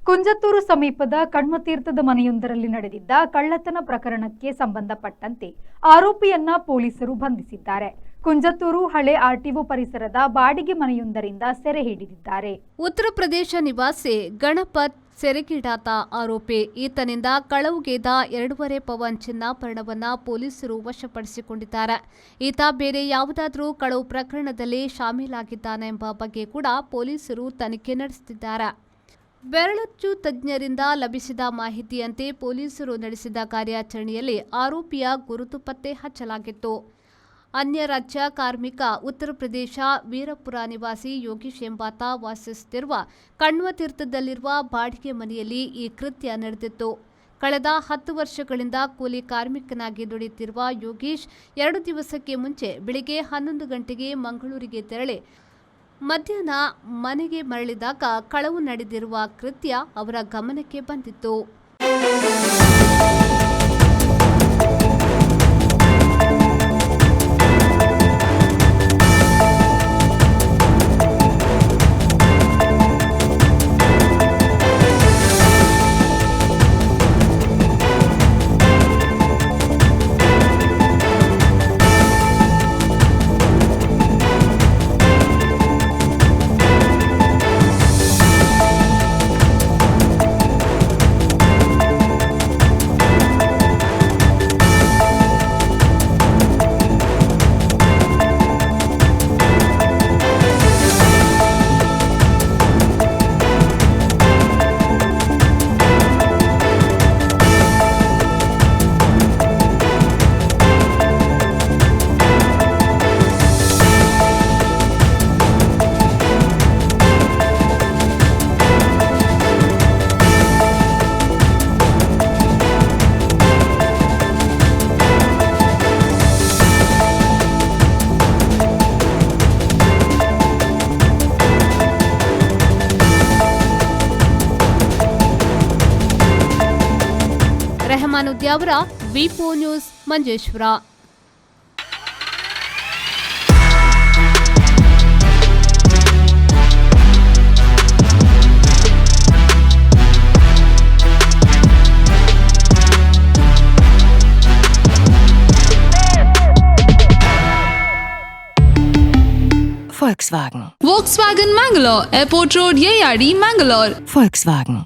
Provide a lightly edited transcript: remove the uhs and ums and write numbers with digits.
ಕುಂಜತ್ತೂರು ಸಮೀಪದ ಕಣ್ಮತೀರ್ಥದ ಮನೆಯೊಂದರಲ್ಲಿ ನಡೆದಿದ್ದ ಕಳ್ಳತನ ಪ್ರಕರಣಕ್ಕೆ ಸಂಬಂಧಪಟ್ಟಂತೆ ಆರೋಪಿಯನ್ನ ಪೊಲೀಸರು ಬಂಧಿಸಿದ್ದಾರೆ. ಕುಂಜತ್ತೂರು ಹಳೆ ಆರ್ಟಿಒ ಪರಿಸರದ ಬಾಡಿಗೆ ಮನೆಯೊಂದರಿಂದ ಸೆರೆ ಹಿಡಿದಿದ್ದಾರೆ. ಉತ್ತರ ಪ್ರದೇಶ ನಿವಾಸಿ ಗಣಪತ್ ಸೆರೆಗೀಡಾದ ಆರೋಪಿ. ಈತನಿಂದ ಕಳವುಗೆದ 2.5 ಪವನ್ ಚಿನ್ನಾಭರಣವನ್ನ ಪೊಲೀಸರು ವಶಪಡಿಸಿಕೊಂಡಿದ್ದಾರೆ. ಈತ ಬೇರೆ ಯಾವುದಾದ್ರೂ ಕಳವು ಪ್ರಕರಣದಲ್ಲಿ ಶಾಮೀಲಾಗಿದ್ದಾನೆ ಎಂಬ ಬಗ್ಗೆ ಕೂಡ ಪೊಲೀಸರು ತನಿಖೆ ನಡೆಸುತ್ತಿದ್ದಾರೆ. ಬೆರಳಚ್ಚು ತಜ್ಞರಿಂದ ಲಭಿಸಿದ ಮಾಹಿತಿಯಂತೆ ಪೊಲೀಸರು ನಡೆಸಿದ ಕಾರ್ಯಾಚರಣೆಯಲ್ಲಿ ಆರೋಪಿಯ ಗುರುತು ಪತ್ತೆ ಹಚ್ಚಲಾಗಿತ್ತು. ಅನ್ಯ ರಾಜ್ಯ ಕಾರ್ಮಿಕ, ಉತ್ತರ ಪ್ರದೇಶ ವೀರಪುರ ನಿವಾಸಿ ಯೋಗೀಶ್ ಎಂಬಾತ ವಾಸಿಸುತ್ತಿರುವ ಕಣ್ವತೀರ್ಥದಲ್ಲಿರುವ ಬಾಡಿಗೆ ಮನೆಯಲ್ಲಿ ಈ ಕೃತ್ಯ ನಡೆದಿತ್ತು. ಕಳೆದ 10 ವರ್ಷಗಳಿಂದ ಕೂಲಿ ಕಾರ್ಮಿಕನಾಗಿ ದುಡಿಯುತ್ತಿರುವ ಯೋಗೀಶ್ 2 ದಿವಸಕ್ಕೆ ಮುಂಚೆ ಬೆಳಿಗ್ಗೆ 11 ಗಂಟೆಗೆ ಮಂಗಳೂರಿಗೆ ತೆರಳಿ ಮಧ್ಯಾಹ್ನ ಮನೆಗೆ ಮರಳಿದಾಗ ಕಳವು ನಡೆದಿರುವ ಕೃತ್ಯ ಅವರ ಗಮನಕ್ಕೆ ಬಂದಿತ್ತು. ರೆಹಮಾನುದ್ಯಾವರ ವಿಪೋ news Manjeshwar. Volkswagen. Volkswagen Mangalore, Airport Road, Yeyadi, Mangalore. Volkswagen.